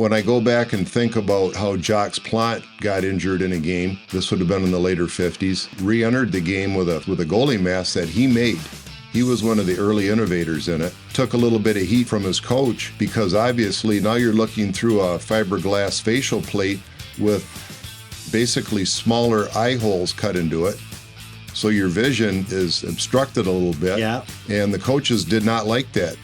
When I go back and think about how Jacques Plante got injured in a game, this would have been in the later 50s, re-entered the game with a goalie mask that he made. He was one of the early innovators in it. Took a little bit of heat from his coach because obviously now you're looking through a fiberglass facial plate with basically smaller eye holes cut into it. So your vision is obstructed a little bit. Yeah. And the coaches did not like that.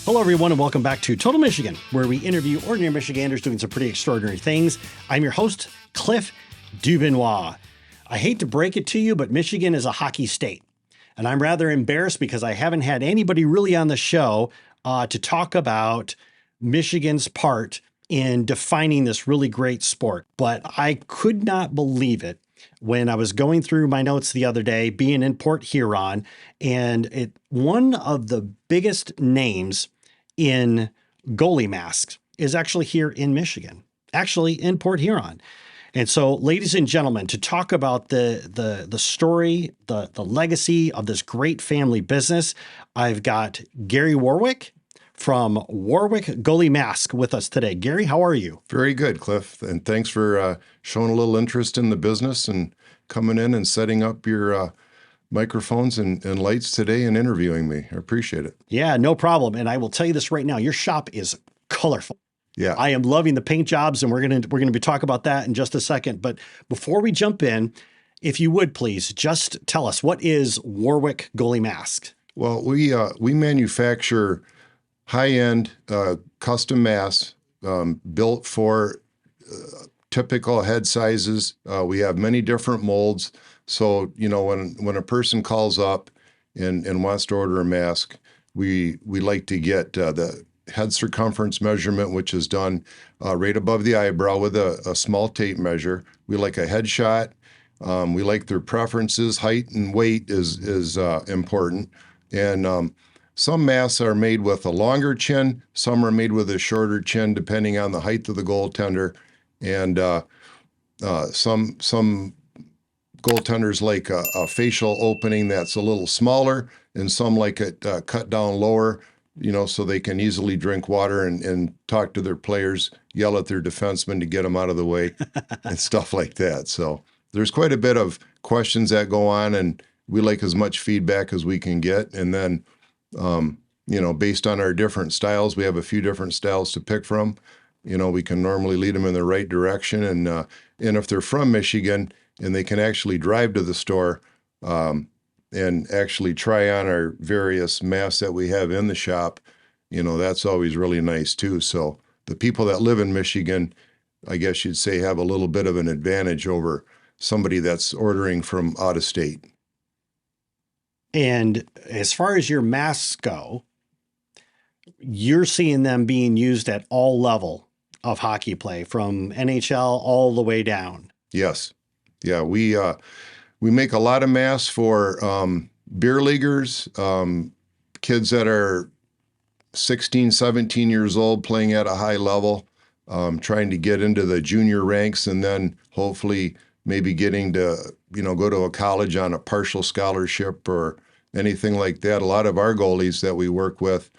Hello, everyone, and welcome back to Total Michigan, where we interview ordinary Michiganders doing some pretty extraordinary things. I'm your host, Cliff DuVernois. I hate to break it to you, but Michigan is a hockey state. And I'm rather embarrassed because I haven't had anybody really on the show to talk about Michigan's part in defining this really great sport. But I could not believe it when I was going through my notes the other day, being in Port Huron, and one of the biggest names in goalie masks is actually here in Michigan, actually in Port Huron. And so, ladies and gentlemen, to talk about the story, the legacy of this great family business, I've got Gary Warwick from Warwick Goalie Mask with us today. Gary, how are you? Very good, Cliff. And thanks for showing a little interest in the business and coming in and setting up your microphones and lights today and interviewing me. I appreciate it. Yeah, no problem. And I will tell you this right now, your shop is colorful. Yeah. I am loving the paint jobs, and we're gonna be talking about that in just a second. But before we jump in, if you would please just tell us, what is Warwick Goalie Mask? Well, we manufacture high-end custom masks built for typical head sizes. We have many different molds. So, you know, when a person calls up and wants to order a mask, we like to get the head circumference measurement, which is done right above the eyebrow with a small tape measure. We like a headshot. We like their preferences. Height and weight is important. And some masks are made with a longer chin. Some are made with a shorter chin, depending on the height of the goaltender. And some goaltenders like a facial opening that's a little smaller, and some like it cut down lower, you know, so they can easily drink water and talk to their players, yell at their defensemen to get them out of the way and stuff like that. So there's quite a bit of questions that go on, and we like as much feedback as we can get. And then, you know, based on our different styles, we have a few different styles to pick from. You know, we can normally lead them in the right direction. And if they're from Michigan and they can actually drive to the store and actually try on our various masks that we have in the shop, you know, that's always really nice too. So the people that live in Michigan, I guess you'd say, have a little bit of an advantage over somebody that's ordering from out of state. And as far as your masks go, you're seeing them being used at all level of hockey play, from NHL all the way down. Yes. Yeah, we make a lot of masks for beer leaguers, kids that are 16, 17 years old playing at a high level, trying to get into the junior ranks, and then hopefully maybe getting to, you know, go to a college on a partial scholarship or anything like that. A lot of our goalies that we work with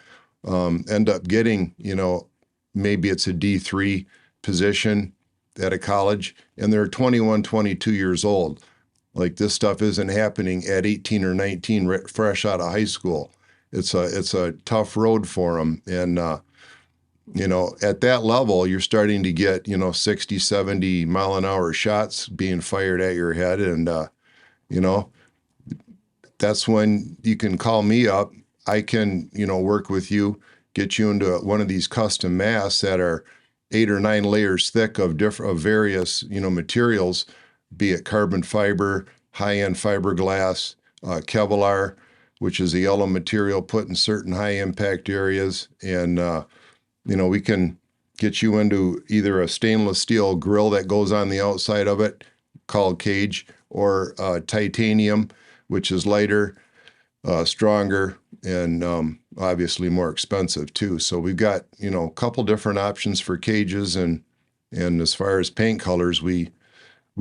end up getting, you know, maybe it's a D3 position at a college, and they're 21, 22 years old. Like, this stuff isn't happening at 18 or 19, fresh out of high school. It's a tough road for them. And, you know, at that level, you're starting to get, you know, 60, 70 mile an hour shots being fired at your head. And, you know, that's when you can call me up. I can, you know, work with you, get you into one of these custom masks that are 8 or 9 layers thick of various, you know, materials, be it carbon fiber, high-end fiberglass, Kevlar, which is a yellow material put in certain high-impact areas. And, you know, we can get you into either a stainless steel grill that goes on the outside of it, called cage, or titanium, which is lighter, stronger, and obviously more expensive too. So we've got, you know, a couple different options for cages, and as far as paint colors, we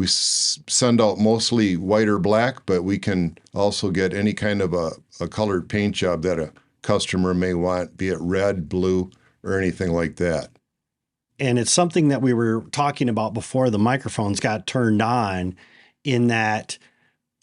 send out mostly white or black, but we can also get any kind of a colored paint job that a customer may want, be it red, blue, or anything like that. And it's something that we were talking about before the microphones got turned on, in that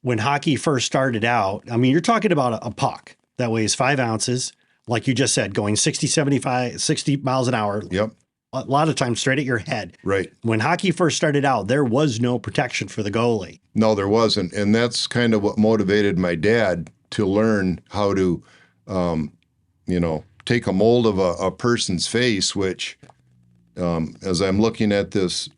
when hockey first started out, I mean, you're talking about a puck that weighs 5 ounces, like you just said, going 60, 75, 60 miles an hour. Yep. A lot of times straight at your head. Right. When hockey first started out, there was no protection for the goalie. No, there wasn't. And that's kind of what motivated my dad to learn how to, take a mold of a person's face, which, as I'm looking at this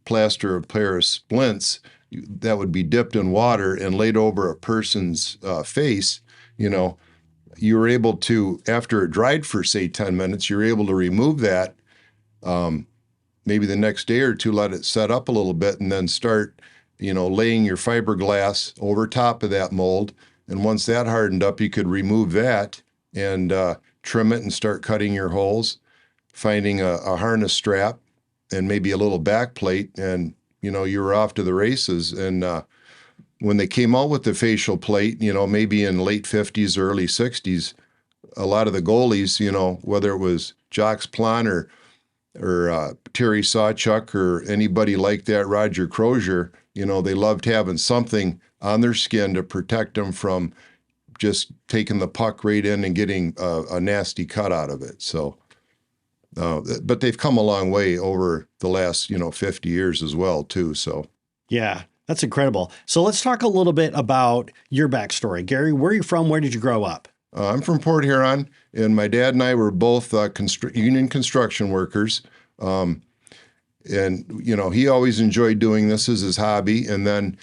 plaster of Paris splints, that would be dipped in water and laid over a person's face. You were able to, after it dried for, say, 10 minutes, you're able to remove that. Maybe the next day or two, let it set up a little bit, and then start, laying your fiberglass over top of that mold. And once that hardened up, you could remove that and trim it and start cutting your holes, finding a harness strap and maybe a little back plate, and, you were off to the races. And when they came out with the facial plate, maybe in late 50s, early 60s, a lot of the goalies, whether it was Jacques Plante or Terry Sawchuk or anybody like that, Roger Crozier, they loved having something on their skin to protect them from just taking the puck right in and getting a nasty cut out of it. So, but they've come a long way over the last, 50 years as well, too. So, yeah, that's incredible. So let's talk a little bit about your backstory. Gary, where are you from? Where did you grow up? I'm from Port Huron, and my dad and I were both union construction workers. And, he always enjoyed doing this as his hobby. And then,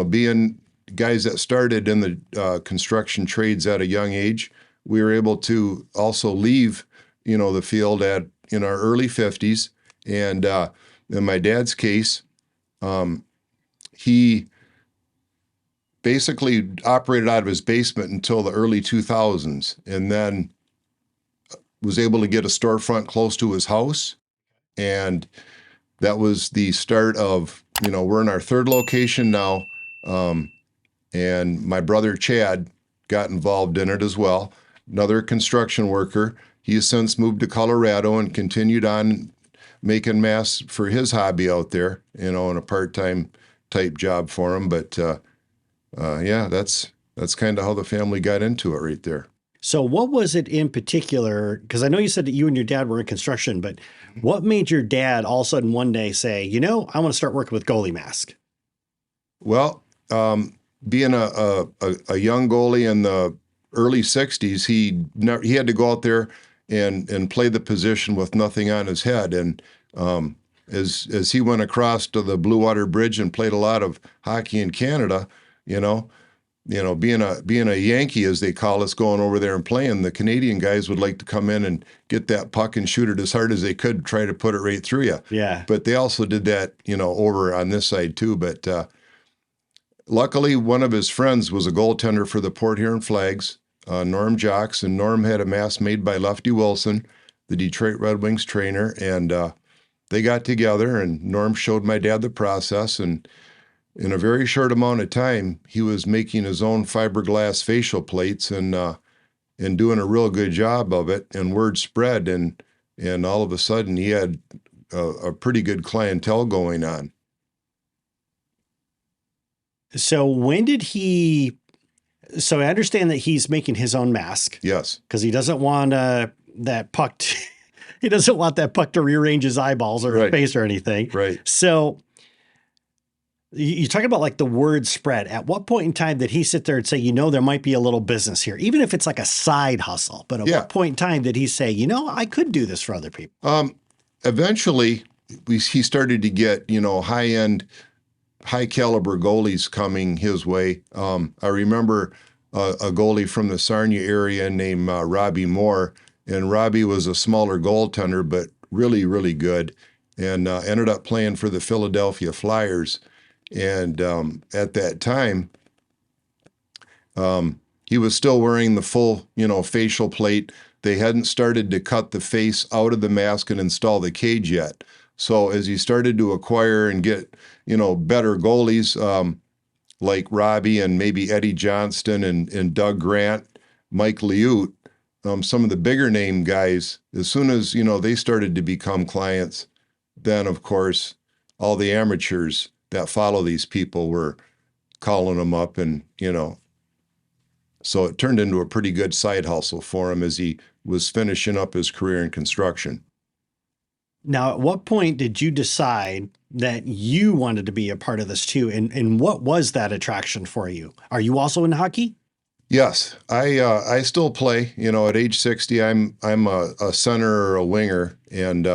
being guys that started in the construction trades at a young age, we were able to also leave, the field in our early 50s. And in my dad's case, he basically operated out of his basement until the early 2000s, and then was able to get a storefront close to his house. And that was the start of, we're in our third location now. And my brother Chad got involved in it as well. Another construction worker. He has since moved to Colorado and continued on making masks for his hobby out there, in a part-time type job for him. But yeah, that's kind of how the family got into it right there. So what was it in particular? Because I know you said that you and your dad were in construction, but what made your dad all of a sudden one day say, I want to start working with Goalie Mask? Well, being a young goalie in the early 60s, he had to go out there and play the position with nothing on his head. And as he went across to the Blue Water Bridge and played a lot of hockey in Canada, being a Yankee, as they call us, going over there and playing, the Canadian guys would like to come in and get that puck and shoot it as hard as they could, try to put it right through you. Yeah. But they also did that, over on this side too. But luckily, one of his friends was a goaltender for the Port Huron Flags, Norm Jocks, and Norm had a mask made by Lefty Wilson, the Detroit Red Wings trainer, and they got together, and Norm showed my dad the process, and in a very short amount of time, he was making his own fiberglass facial plates and doing a real good job of it. And word spread, and all of a sudden, he had a pretty good clientele going on. So when did he? So I understand that he's making his own mask. Yes, because he doesn't want that puck. He doesn't want that puck to rearrange his eyeballs or his face or anything. Right. So you talk about like the word spread. At what point in time did he sit there and say, there might be a little business here, even if it's like a side hustle? But at what point in time did he say, I could do this for other people? Eventually, he started to get, high-end, high-caliber goalies coming his way. I remember a goalie from the Sarnia area named Robbie Moore, and Robbie was a smaller goaltender, but really, really good, and ended up playing for the Philadelphia Flyers. And at that time, he was still wearing the full, facial plate. They hadn't started to cut the face out of the mask and install the cage yet. So as he started to acquire and get, better goalies like Robbie and maybe Eddie Johnston and Doug Grant, Mike Liut, some of the bigger name guys, as soon as, they started to become clients, then, of course, all the amateurs that follow these people were calling them up, and, so it turned into a pretty good side hustle for him as he was finishing up his career in construction. Now, at what point did you decide that you wanted to be a part of this too? And what was that attraction for you? Are you also in hockey? Yes, I still play. At age 60, I'm a center or a winger, and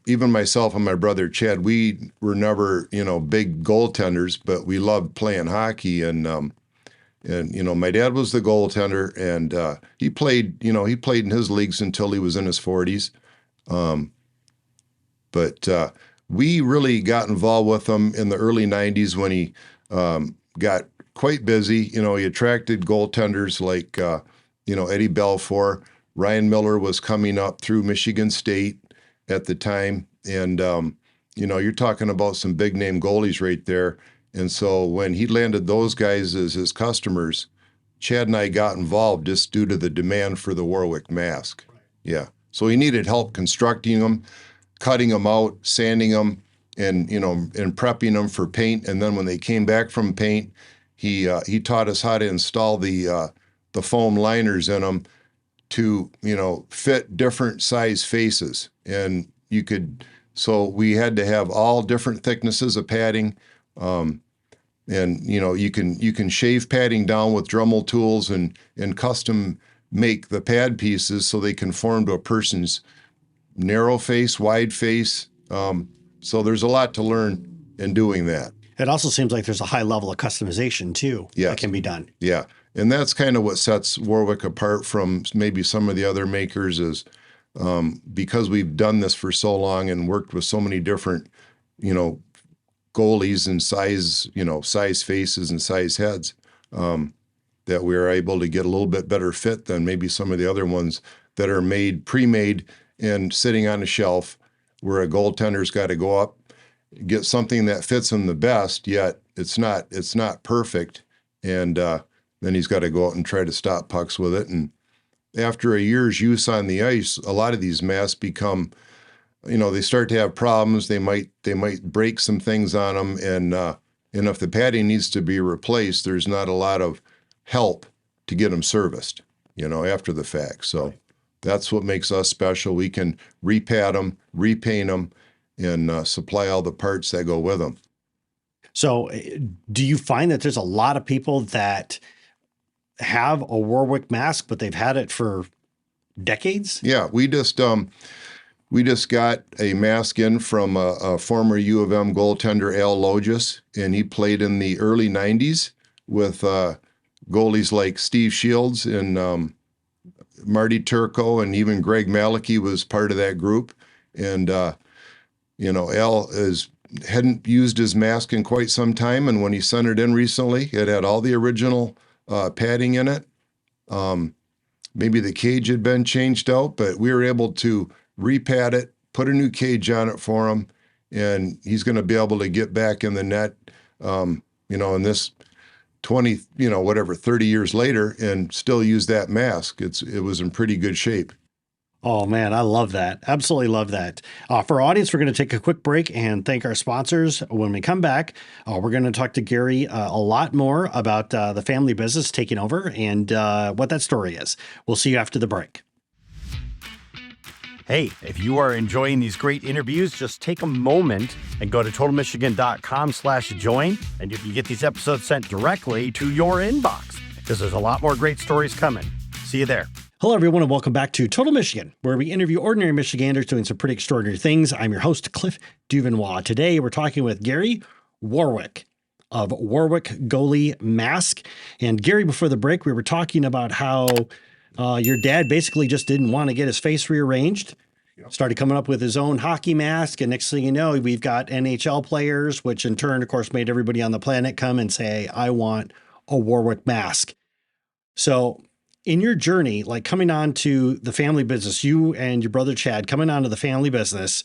even myself and my brother Chad, we were never big goaltenders, but we loved playing hockey. And my dad was the goaltender, and he played in his leagues until he was in his 40s. But we really got involved with him in the early 90s when he got quite busy. He attracted goaltenders like, Eddie Belfour. Ryan Miller was coming up through Michigan State at the time. And, you're talking about some big name goalies right there. And so when he landed those guys as his customers, Chad and I got involved just due to the demand for the Warwick Mask. Yeah. So he needed help constructing them, cutting them out, sanding them, and prepping them for paint. And then when they came back from paint, he taught us how to install the foam liners in them to fit different size faces. And so we had to have all different thicknesses of padding. And you can shave padding down with Dremel tools and custom make the pad pieces so they conform to a person's narrow face, wide face. So there's a lot to learn in doing that. It also seems like there's a high level of customization too that can be done. Yeah. And that's kind of what sets Warwick apart from maybe some of the other makers is because we've done this for so long and worked with so many different, goalies and size faces and size heads, that we are able to get a little bit better fit than maybe some of the other ones that are pre-made and sitting on a shelf where a goaltender's got to go up, get something that fits him the best, yet it's not perfect. And then he's got to go out and try to stop pucks with it. And after a year's use on the ice, a lot of these masks become, they start to have problems. They might break some things on them. And if the padding needs to be replaced, there's not a lot of help to get them serviced, after the fact. So that's what makes us special. We can repad them, repaint them, and supply all the parts that go with them. So do you find that there's a lot of people that have a Warwick Mask, but they've had it for decades? Yeah, we just got a mask in from a former U of M goaltender, Al Logis, and he played in the early 90s with goalies like Steve Shields and Marty Turco, and even Greg Malicki was part of that group. And, Al hadn't used his mask in quite some time, and when he sent it in recently, it had all the original padding in it. Maybe the cage had been changed out, but we were able to repad it, put a new cage on it for him, and he's going to be able to get back in the net, in this 20, 30 years later and still use that mask. It was in pretty good shape. Oh man, I love that. Absolutely love that. For our audience, we're going to take a quick break and thank our sponsors. When we come back, we're going to talk to Gary a lot more about the family business taking over and what that story is. We'll see you after the break. Hey, if you are enjoying these great interviews, just take a moment and go to totalmichigan.com/join. And you can get these episodes sent directly to your inbox because there's a lot more great stories coming. See you there. Hello, everyone, and welcome back to Total Michigan, where we interview ordinary Michiganders doing some pretty extraordinary things. I'm your host, Cliff DuVernois. Today, we're talking with Gary Warwick of Warwick Goalie Mask. And Gary, before the break, we were talking about how your dad basically just didn't want to get his face rearranged. Yep. Started coming up with his own hockey mask. And next thing you know, we've got NHL players, which in turn, of course, made everybody on the planet come and say, I want a Warwick mask. So in your journey, like coming on to the family business, you and your brother Chad coming onto the family business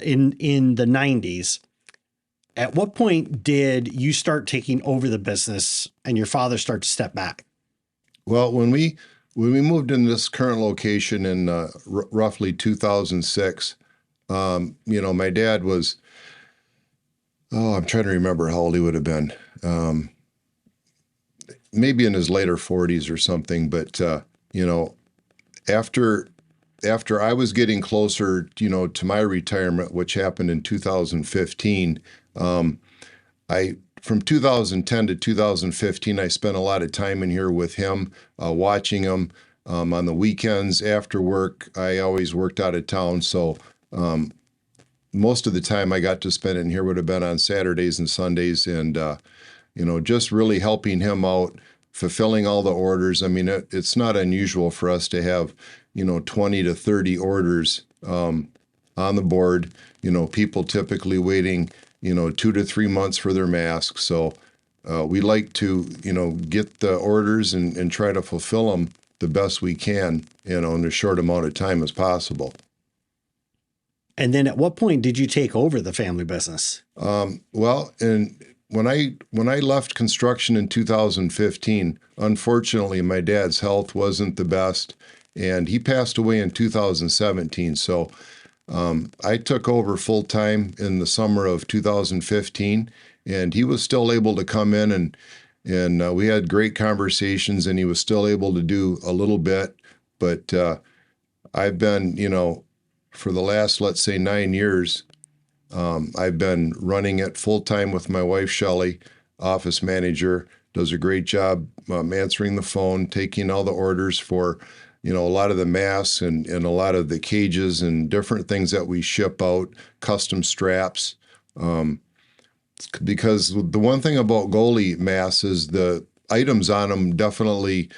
in the 90s, at what point did you start taking over the business and your father start to step back? Well, when we moved in this current location in roughly 2006, My dad was, I'm trying to remember how old he would have been. Maybe in his later 40s or something. But, after I was getting closer, to my retirement, which happened in 2015, from 2010 to 2015, I spent a lot of time in here with him, watching him. On the weekends after work, I always worked out of town, so most of the time I got to spend in here would have been on Saturdays and Sundays, and just really helping him out, fulfilling all the orders. I mean, it's not unusual for us to have 20 to 30 orders on the board. People typically waiting 2 to 3 months for their masks. So we like to get the orders and try to fulfill them the best we can, in a short amount of time as possible. And then at what point did you take over the family business? Well, and when I left construction in 2015, unfortunately, my dad's health wasn't the best, and he passed away in 2017. So I took over full time in the summer of 2015, and he was still able to come in, and we had great conversations, and he was still able to do a little bit. But I've been, for the last, let's say, 9 years, I've been running it full time with my wife, Shelley, office manager, does a great job answering the phone, taking all the orders for, a lot of the masks and a lot of the cages and different things that we ship out, custom straps. Because the one thing about goalie masks is the items on them definitely,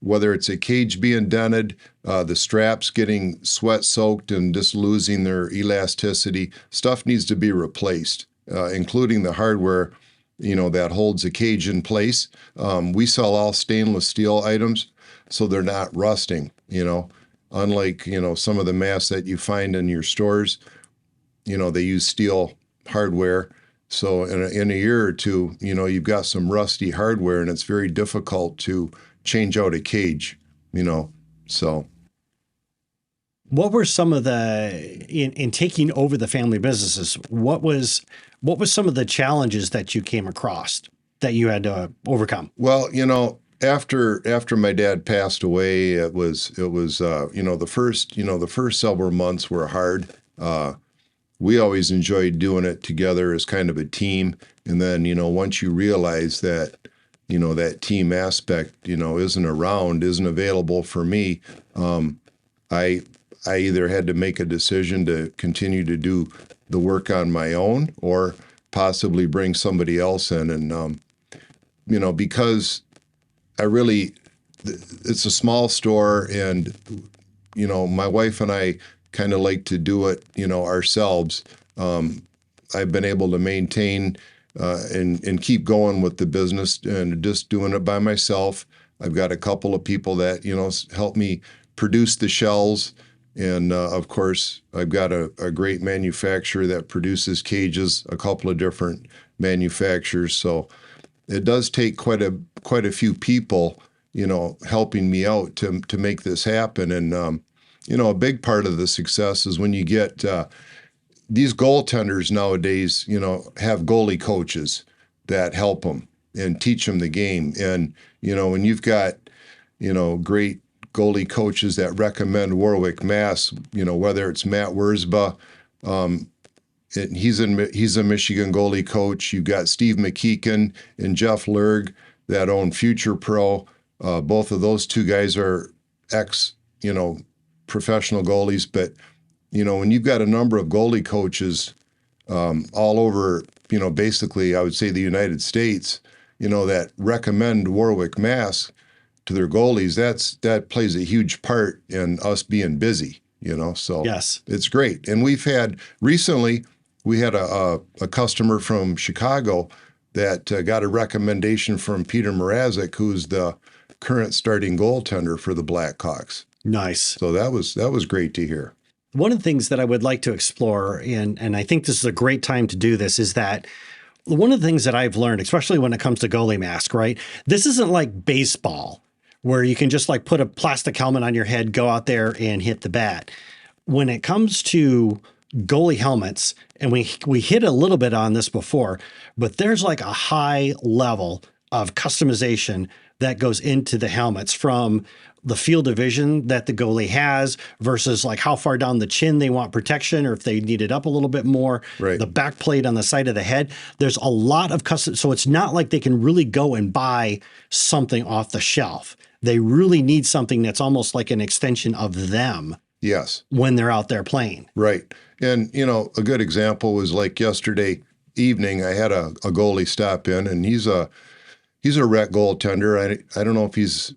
whether it's a cage being dented, the straps getting sweat soaked and just losing their elasticity, stuff needs to be replaced, including the hardware, that holds a cage in place. We sell all stainless steel items, so they're not rusting, unlike, some of the masks that you find in your stores, they use steel hardware. So in a year or two, you've got some rusty hardware, and it's very difficult to change out a cage, so. What were some of in taking over the family businesses, what was some of the challenges that you came across that you had to overcome? Well, after my dad passed away, it was the first several months were hard. We always enjoyed doing it together as kind of a team. And then, once you realize that, that team aspect, isn't available for me, I either had to make a decision to continue to do the work on my own or possibly bring somebody else in. And, because it's a small store, and, my wife and I kind of like to do it, ourselves. I've been able to maintain and keep going with the business and just doing it by myself. I've got a couple of people that, help me produce the shells. And of course, I've got a great manufacturer that produces cages, a couple of different manufacturers. So it does take quite a few people, helping me out to make this happen. And a big part of the success is when you get these goaltenders nowadays, have goalie coaches that help them and teach them the game. And, when you've got, great goalie coaches that recommend Warwick Mask, whether it's Matt Wurzba, he's a Michigan goalie coach. You've got Steve McKeegan and Jeff Lerg that own Future Pro. Both of those two guys are professional goalies. But, when you've got a number of goalie coaches all over, basically, I would say the United States, that recommend Warwick Mask to their goalies, that plays a huge part in us being busy, so yes, it's great. And we had a customer from Chicago that got a recommendation from Peter Mrazek, who's the current starting goaltender for the Blackhawks. Nice. So that was great to hear. One of the things that I would like to explore, and I think this is a great time to do this, is that one of the things that I've learned, especially when it comes to goalie mask, right? This isn't like baseball where you can just like put a plastic helmet on your head, go out there and hit the bat. when it comes to goalie helmets, and we hit a little bit on this before, but there's like a high level of customization that goes into the helmets, from the field of vision that the goalie has versus like how far down the chin they want protection, or if they need it up a little bit more, Right. the back plate on the side of the head. There's a lot of custom. So it's not like they can really go and buy something off the shelf. They really need something that's almost like an extension of them. Yes. When they're out there playing. Right. And, a good example was like yesterday evening, I had a goalie stop in, and he's a rec goaltender. I don't know if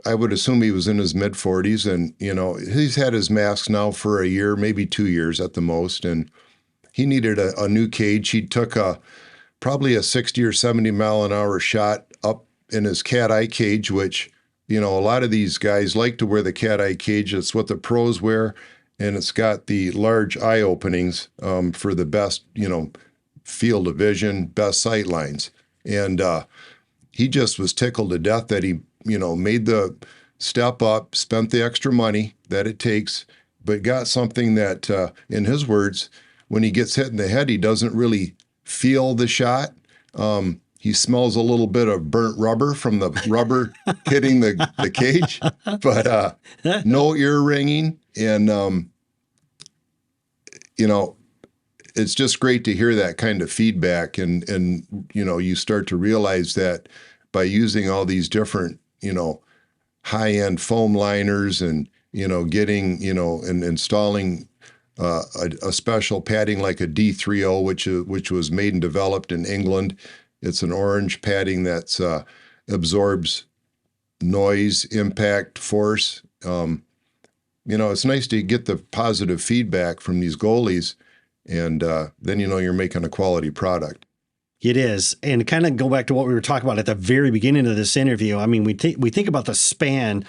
I would assume he was in his mid 40s, and, he's had his mask now for a year, maybe 2 years at the most. And he needed a new cage. He took probably a 60 or 70 mile an hour shot up in his cat eye cage, which, a lot of these guys like to wear the cat eye cage. It's what the pros wear, and it's got the large eye openings for the best, field of vision, best sight lines. And he just was tickled to death that he, made the step up, spent the extra money that it takes, but got something that, in his words, when he gets hit in the head, he doesn't really feel the shot. He smells a little bit of burnt rubber from the rubber hitting the cage, but no ear ringing. And, it's just great to hear that kind of feedback. And you start to realize that by using all these different, high-end foam liners and, getting, and installing a special padding like a D30, which was made and developed in England. It's an orange padding that absorbs noise, impact, force. It's nice to get the positive feedback from these goalies, and then you're making a quality product. It is. And kind of go back to what we were talking about at the very beginning of this interview. I mean, we think about the span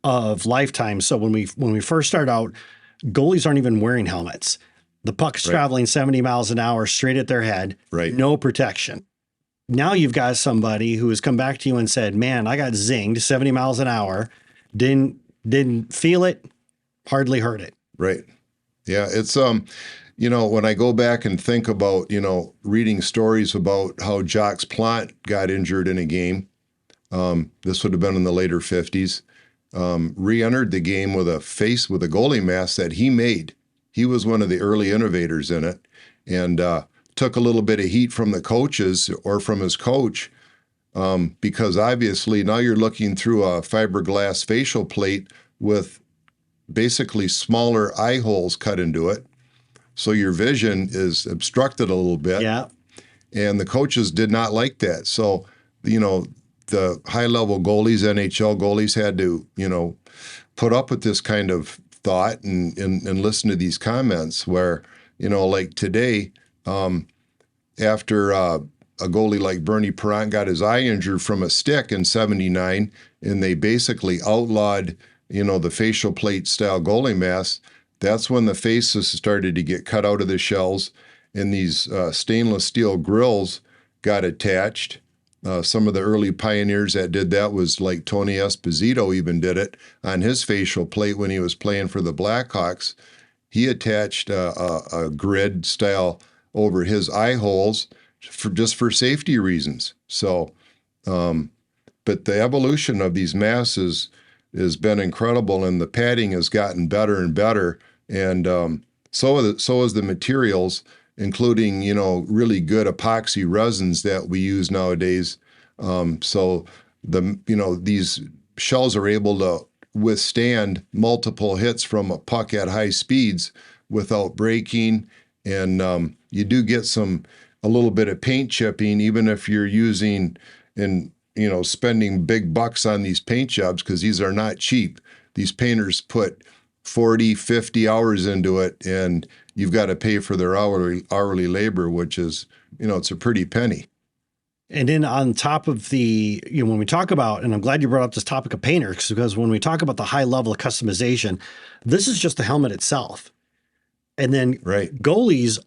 of lifetime. So when we first start out, goalies aren't even wearing helmets. The puck's traveling 70 miles an hour straight at their head. Right. No protection. Now you've got somebody who has come back to you and said, man, I got zinged 70 miles an hour. Didn't feel it, hardly heard it. Right. Yeah. It's, when I go back and think about, reading stories about how Jacques Plante got injured in a game, this would have been in the later 50s, re-entered the game with a goalie mask that he made. He was one of the early innovators in it, and took a little bit of heat from the coaches or from his coach, because obviously now you're looking through a fiberglass facial plate with basically smaller eye holes cut into it. So your vision is obstructed a little bit. Yeah. And the coaches did not like that. So, the high-level goalies, NHL goalies, had to, put up with this kind of thought and listen to these comments where, like today, after a goalie like Bernie Perrant got his eye injured from a stick in '79, and they basically outlawed, the facial plate style goalie masks. That's when the faces started to get cut out of the shells, and these stainless steel grills got attached. Some of the early pioneers that did that was like Tony Esposito even did it on his facial plate when he was playing for the Blackhawks. He attached a grid style over his eye holes for safety reasons. So, but the evolution of these masks has been incredible, and the padding has gotten better and better. And so is the materials, including, really good epoxy resins that we use nowadays. So these shells are able to withstand multiple hits from a puck at high speeds without breaking. And you do get a little bit of paint chipping, even if you're using spending big bucks on these paint jobs, because these are not cheap. These painters put 40, 50 hours into it, and you've got to pay for their hourly labor, which is, it's a pretty penny. And then on top of when we talk about, and I'm glad you brought up this topic of painters, because when we talk about the high level of customization, this is just the helmet itself. And then goalies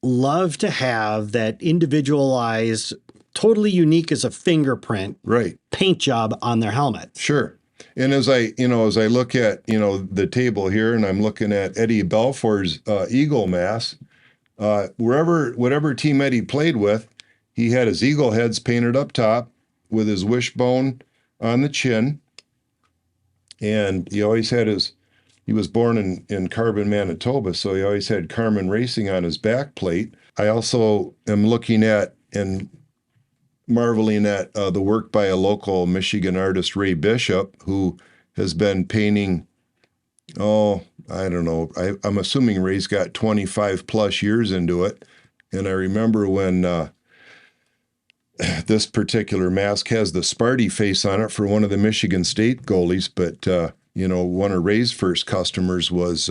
love to have that individualized, totally unique as a fingerprint paint job on their helmet. Sure. And as I look at, the table here, and I'm looking at Eddie Balfour's Eagle Mask, whatever team Eddie played with, he had his eagle heads painted up top with his wishbone on the chin. And he always had he was born in Carbon, Manitoba, so he always had Carmen Racing on his back plate. I also am looking at and marveling at the work by a local Michigan artist, Ray Bishop, who has been painting, I don't know, I'm assuming Ray's got 25 plus years into it. And I remember when this particular mask has the Sparty face on it for one of the Michigan State goalies, but, one of Ray's first customers was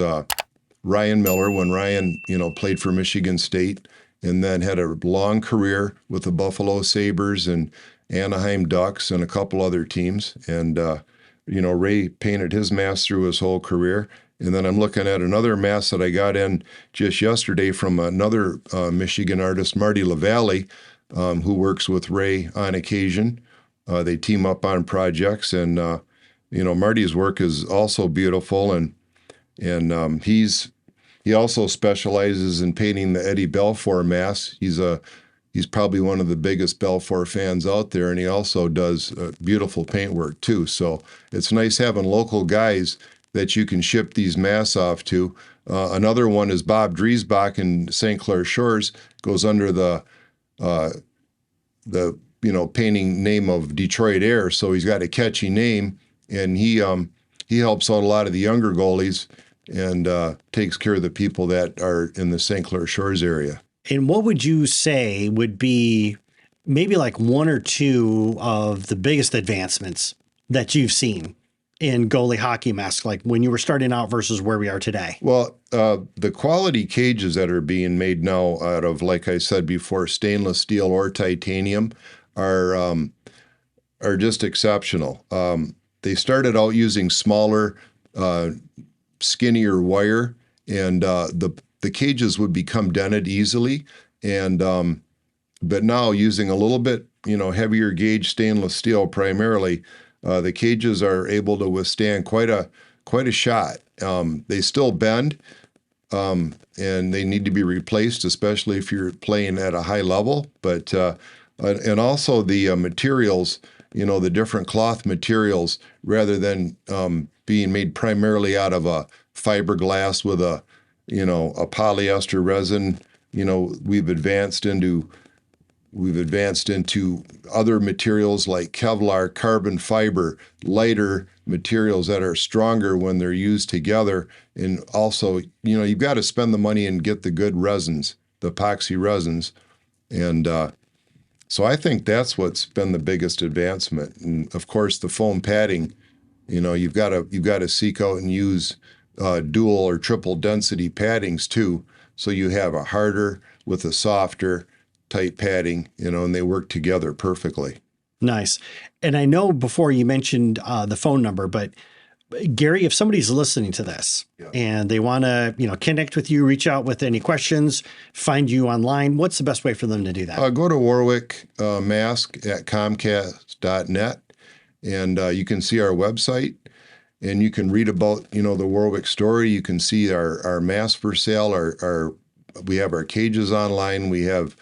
Ryan Miller when Ryan, played for Michigan State and then had a long career with the Buffalo Sabres and Anaheim Ducks and a couple other teams. And, Ray painted his mask through his whole career. And then I'm looking at another mask that I got in just yesterday from another Michigan artist, Marty LaValle, who works with Ray on occasion. They team up on projects, and Marty's work is also beautiful, and he also specializes in painting the Eddie Balfour masks. He's probably one of the biggest Balfour fans out there, and he also does beautiful paint work too. So it's nice having local guys that you can ship these masks off to. Another one is Bob Driesbach in St. Clair Shores, goes under the painting name of Detroit Air, so he's got a catchy name, and he helps out a lot of the younger goalies and takes care of the people that are in the St. Clair Shores area. And what would you say would be maybe like one or two of the biggest advancements that you've seen in goalie hockey masks, like when you were starting out versus where we are today? Well, the quality cages that are being made now out of, like I said before, stainless steel or titanium are just exceptional. They started out using smaller, skinnier wire, and the cages would become dented easily. And but now using a little bit, heavier gauge stainless steel primarily, the cages are able to withstand quite a shot. They still bend, and they need to be replaced, especially if you're playing at a high level. But and also the materials, the different cloth materials, rather than being made primarily out of a fiberglass with a polyester resin. We've advanced into other materials like Kevlar, carbon fiber, lighter materials that are stronger when they're used together. And also, you've got to spend the money and get the good resins, the epoxy resins. And so I think that's what's been the biggest advancement. And of course, the foam padding, you've got to seek out and use dual or triple density paddings too. So you have a harder with a softer, tight padding, and they work together perfectly. Nice. And I know before you mentioned the phone number, but Gary, if somebody's listening to this and they want to, connect with you, reach out with any questions, find you online, what's the best way for them to do that? Go to Warwick Mask at Comcast.net, and you can see our website, and you can read about, the Warwick story. You can see our mask for sale. We have our cages online. We have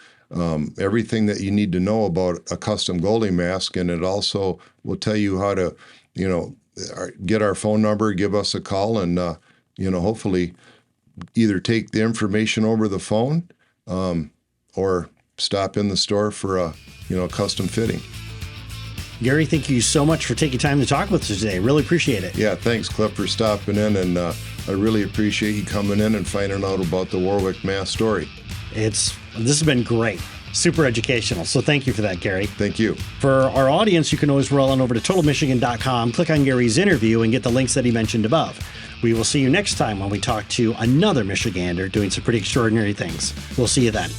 everything that you need to know about a custom goalie mask, and it also will tell you how to, get our phone number, give us a call, and hopefully either take the information over the phone or stop in the store for a custom fitting. Gary, thank you so much for taking time to talk with us today. Really appreciate it. Yeah, thanks, Cliff, for stopping in, and I really appreciate you coming in and finding out about the Warwick Mask story. This has been great. Super educational. So thank you for that, Gary. Thank you. For our audience, you can always roll on over to totalmichigan.com, click on Gary's interview, and get the links that he mentioned above. We will see you next time when we talk to another Michigander doing some pretty extraordinary things. We'll see you then.